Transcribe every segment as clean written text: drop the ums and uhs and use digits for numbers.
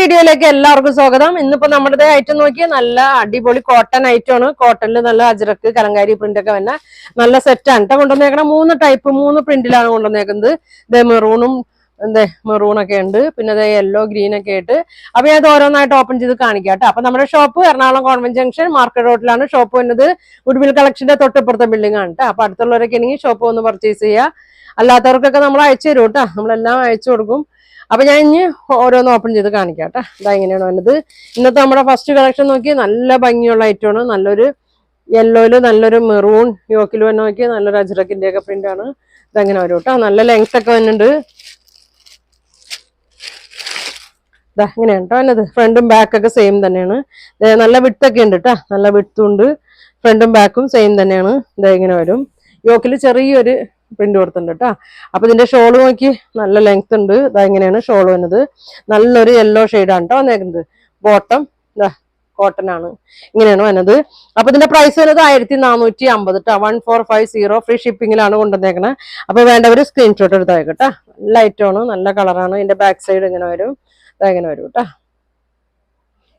വീഡിയോയിലേക്ക് എല്ലാവർക്കും സ്വാഗതം. ഇന്നിപ്പോ നമ്മുടെ ഐറ്റം നോക്കിയാൽ നല്ല അടിപൊളി കോട്ടൺ ഐറ്റം ആണ്. കോട്ടണിൽ നല്ല അജ്രക്ക് കലങ്കാരി പ്രിന്റ് ഒക്കെ വന്ന നല്ല സെറ്റാണ് കേട്ടോ കൊണ്ടുവന്നേക്കണം. 3 പ്രിന്റിലാണ് കൊണ്ടുവന്നേക്കുന്നത്. മെറൂണും മെറൂണൊക്കെ ഉണ്ട്, പിന്നെ യെല്ലോ ഗ്രീൻ ഒക്കെ ആയിട്ട്. അപ്പൊ ഞാൻ ഓരോന്നായിട്ട് ഓപ്പൺ ചെയ്ത് കാണിക്കാം കേട്ടോ. അപ്പൊ നമ്മുടെ shop Ernakulam convent junction market റോഡിലാണ് ഷോപ്പ് വരുന്നത്. ഗുഡ്വിൽ കളക്ഷന്റെ തൊട്ടിപ്പുറത്തെ ബിൽഡിംഗ് ആണ് കേട്ടോ. അപ്പൊ അടുത്തുള്ളവരൊക്കെ ആണെങ്കിൽ ഷോപ്പ് ഒന്ന് പർച്ചേസ് ചെയ്യുക. അല്ലാത്തവർക്കൊക്കെ നമ്മൾ അയച്ചു തരും കേട്ടോ. നമ്മളെല്ലാം അയച്ചു കൊടുക്കും. അപ്പൊ ഞാൻ ഇനി ഓരോന്ന് ഓപ്പൺ ചെയ്ത് കാണിക്കാം കേട്ടോ. ഇതാ ഇങ്ങനെയാണ് വന്നത്. ഇന്നത്തെ നമ്മുടെ ഫസ്റ്റ് കളക്ഷൻ നോക്കി നല്ല ഭംഗിയുള്ള ഐറ്റമാണ്. നല്ലൊരു യെല്ലോയില് നല്ലൊരു മെറൂൺ യോക്കിൽ വന്ന് നോക്കി നല്ലൊരു അജ്രക്കിന്റെ ഒക്കെ പ്രിന്റ് ആണ്. ഇതങ്ങനെ വരും കേട്ടോ. നല്ല ലെങ്ത് ഒക്കെ വന്നിട്ടുണ്ട്. ഇതാ ഇങ്ങനെയാണ് കേട്ടോ വന്നത്. ഫ്രണ്ടും ബാക്കൊക്കെ സെയിം തന്നെയാണ്. നല്ല വിട്ടൊക്കെ ഉണ്ട് കേട്ടോ. നല്ല വിട്ടും ഉണ്ട്. ഫ്രണ്ടും ബാക്കും സെയിം തന്നെയാണ്. ഇതാ ഇങ്ങനെ വരും. യോക്കിൽ ചെറിയൊരു പ്രിന്റ് കൊടുത്തിട്ടുണ്ട് കേട്ടോ. അപ്പൊ ഇതിന്റെ ഷോള് നോക്കി നല്ല ലെങ്ത് ഉണ്ട്. ഇതാ ഇങ്ങനെയാണ് ഷോള് വന്നത്. നല്ലൊരു യെല്ലോ ഷെയ്ഡാണ് കേട്ടോ വന്നേക്കുന്നത്. ബോട്ടം ഇതാ കോട്ടൺ ആണ്. ഇങ്ങനെയാണ് വന്നത്. അപ്പൊ ഇതിന്റെ പ്രൈസ് വരുന്നത് 1450 കേട്ടോ. 1450 ഫ്രീ ഷിപ്പിങ്ങിലാണ് കൊണ്ടുവന്നേക്കണേ. അപ്പൊ വേണ്ടവര് സ്ക്രീൻഷോട്ട് എടുത്തേക്കട്ടോ. നല്ല ഐറ്റമാണ്, നല്ല കളറാണ്. ഇതിന്റെ ബാക്ക് സൈഡ് ഇങ്ങനെ വരും. ഇതാ ഇങ്ങനെ വരും കേട്ടോ.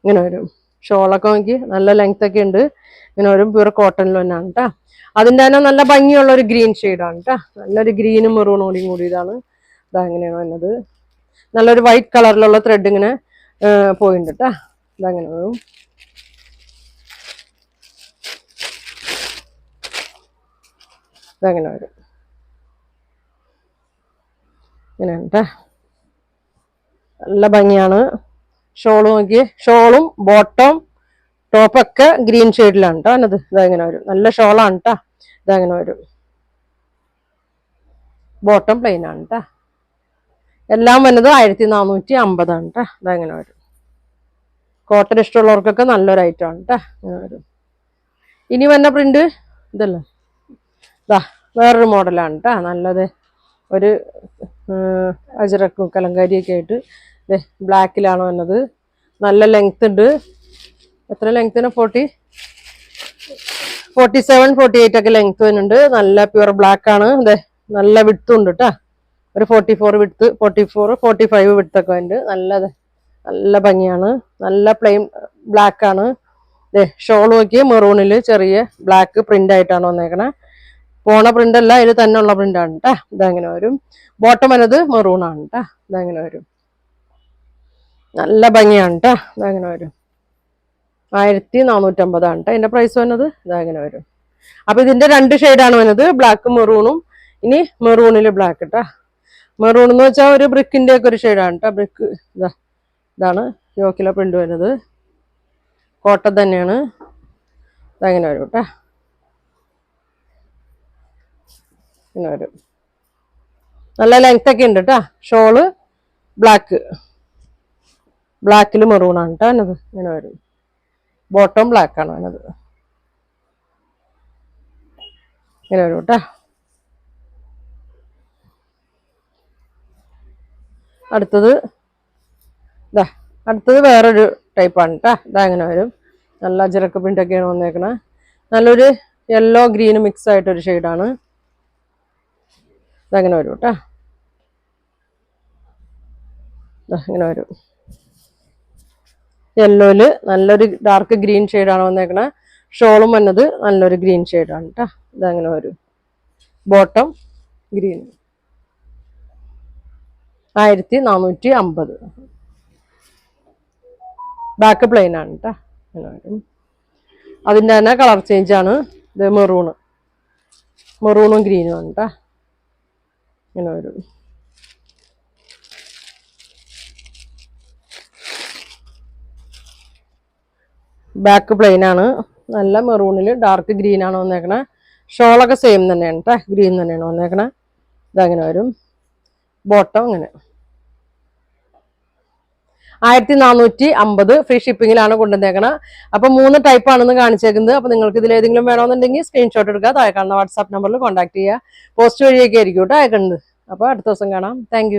ഇങ്ങനെ വരും. ഷോളൊക്കെ നോക്കി നല്ല ലെങ്ത് ഒക്കെ ഉണ്ട്. ഇങ്ങനെ വരും. പ്യൂർ കോട്ടണിൽ തന്നെയാണ് കേട്ടോ. അതിന്റെ തന്നെ നല്ല ഭംഗിയുള്ള ഒരു ഗ്രീൻ ഷെയ്ഡാണ് കേട്ടോ. നല്ലൊരു ഗ്രീനും മെറൂണും കൂടി ഇതാണ്. ഇതാ ഇങ്ങനെയാണ് വന്നത്. നല്ലൊരു വൈറ്റ് കളറിലുള്ള ത്രെഡ് ഇങ്ങനെ പോയിട്ടുണ്ട് കേട്ടോ. ഇതങ്ങനെ വരും. ഇതങ്ങനെ വരും. ഇങ്ങനെയാണ് കേട്ടോ. നല്ല ഭംഗിയാണ്. ഷോള് നോക്കി. ഷോളും ബോട്ടം ടോപ്പൊക്കെ ഗ്രീൻ ഷെയ്ഡിലാണ് കേട്ടോ എന്നത്. ഇതങ്ങനെ വരും. നല്ല ഷോളാണ് കേട്ടോ. ഇതങ്ങനെ വരും. ബോട്ടം പ്ലെയിൻ ആണ് കേട്ടോ. എല്ലാം വന്നത് 1450 ആണ് കേട്ടോ. ഇതങ്ങനെ വരും. കോട്ടൺ ഇഷ്ടമുള്ളവർക്കൊക്കെ നല്ലൊരു ഐറ്റം ആണ് കേട്ടോ. ഇങ്ങനെ വരും. ഇനി വന്ന പ്രിന്റ് ഇതല്ലേ. ഇതാ വേറൊരു മോഡലാണ് കേട്ടോ. നല്ലത് ഒരു അജറക്കും കലങ്കാരിയൊക്കെ ആയിട്ട് ബ്ലാക്കിലാണ് വന്നത്. നല്ല ലെങ്ത് ഉണ്ട്. എത്ര ലെങ്ത്തിന്? 47 48 ഒക്കെ ലെങ്ത് വരുന്നുണ്ട്. നല്ല പ്യുവർ ബ്ലാക്ക് ആണ്. അതെ നല്ല വിട്ടും ഉണ്ട് കേട്ടോ. ഒരു 44 വിട്ട് 44 45 വിട്ടൊക്കെ ഉണ്ട്. നല്ലത് നല്ല ഭംഗിയാണ്. നല്ല പ്ലെയിൻ ബ്ലാക്ക് ആണ്. ഷോൾ നോക്കിയ മെറൂണില് ചെറിയ ബ്ലാക്ക് പ്രിന്റ് ആയിട്ടാണ് വന്നേക്കണേ. പോണ പ്രിന്റ് അല്ല, ഇതിൽ തന്നെ ഉള്ള പ്രിന്റ് ആണ് കേട്ടോ. ഇതങ്ങനെ വരും. ബോട്ടം വന്നത് മെറൂൺ ആണ് കേട്ടോ. ഇതങ്ങനെ വരും. നല്ല ഭംഗിയാണ് കേട്ടോ. ഇതങ്ങനെ വരും. 1450 ആണ് കേട്ടോ ഇതിന്റെ പ്രൈസ് വന്നത്. ഇതങ്ങനെ വരും. അപ്പൊ ഇതിന്റെ 2 ഷെയ്ഡാണ് വന്നത്. ബ്ലാക്ക് മെറൂണും. ഇനി മെറൂണില് ബ്ലാക്ക് കേട്ടോ. മെറൂൺ എന്ന് വെച്ചാൽ ഒരു ബ്രിക്കിന്റെ ഒക്കെ ഒരു ഷെയ്ഡാണ് കേട്ടോ. ബ്രിക്ക് ഇതാണ് യോക്കിലെ പ്രിന്റ് വരുന്നത്. കോട്ടൺ തന്നെയാണ്. ഇതങ്ങനെ വരും കേട്ടോ. ഇങ്ങനെ വരും. നല്ല ലെങ്ത് ഒക്കെ ഉണ്ട് കേട്ടോ. ഷോള് ബ്ലാക്കില് മെറൂണാണ് കേട്ടോ എന്നത്. ഇങ്ങനെ വരും. ബോട്ടം ബ്ലാക്ക് ആണ് അതിനത്. ഇങ്ങനെ വരും കേട്ടോ. അടുത്തത് വേറൊരു ടൈപ്പാണ് കേട്ടോ. ഇതാ ഇങ്ങനെ വരും. നല്ല അജരക്ക് പ്രിന്റൊക്കെയാണ് വന്നേക്കണേ. നല്ലൊരു യെല്ലോ ഗ്രീന് മിക്സ് ആയിട്ടൊരു ഷെയ്ഡാണ്. ഇതങ്ങനെ വരും കേട്ടോ. ഇങ്ങനെ വരും. യെല്ലോയില് നല്ലൊരു ഡാർക്ക് ഗ്രീൻ ഷെയ്ഡാണ് വന്നേക്കണേ. ഷോളും വന്നത് നല്ലൊരു ഗ്രീൻ ഷെയ്ഡാണ് കേട്ടോ. ഇതങ്ങനെ വരും. Bottom green. 1450. ബാക്ക് പ്ലെയിൻ ആണ് കേട്ടോ. ഇങ്ങനെ വരും. അതിൻ്റെ തന്നെ കളർ ചേഞ്ച് ആണ്. ഇത് മെറൂണും ഗ്രീനും ആണ് കേട്ടോ. ഇങ്ങനെ വരും. ബാക്ക് പ്ലെയിൻ ആണ്. നല്ല മെറൂണില് ഡാർക്ക് ഗ്രീൻ ആണ് വന്നേക്കണേ. ഷോളൊക്കെ സെയിം തന്നെയാണ് കേട്ടോ. ഗ്രീൻ തന്നെയാണ് വന്നേക്കണേ. ഇതങ്ങനെ വരും. ബോട്ടം ഇങ്ങനെ 1450 ഫ്രീ ഷിപ്പിങ്ങിലാണ് കൊണ്ടുവന്നേക്കണേ. അപ്പൊ 3 ടൈപ്പാണെന്ന് കാണിച്ചേക്കുന്നത്. അപ്പൊ നിങ്ങൾക്ക് ഇതിൽ ഏതെങ്കിലും വേണമെന്നുണ്ടെങ്കിൽ സ്ക്രീൻഷോട്ട് എടുക്കുക. താഴെ കാണുന്ന വാട്സാപ്പ് നമ്പറിൽ കോൺടാക്ട് ചെയ്യുക. പോസ്റ്റ് വഴിയൊക്കെ ആയിരിക്കും കേട്ടോ അയക്കുന്നത്. അപ്പൊ അടുത്ത ദിവസം കാണാം. താങ്ക്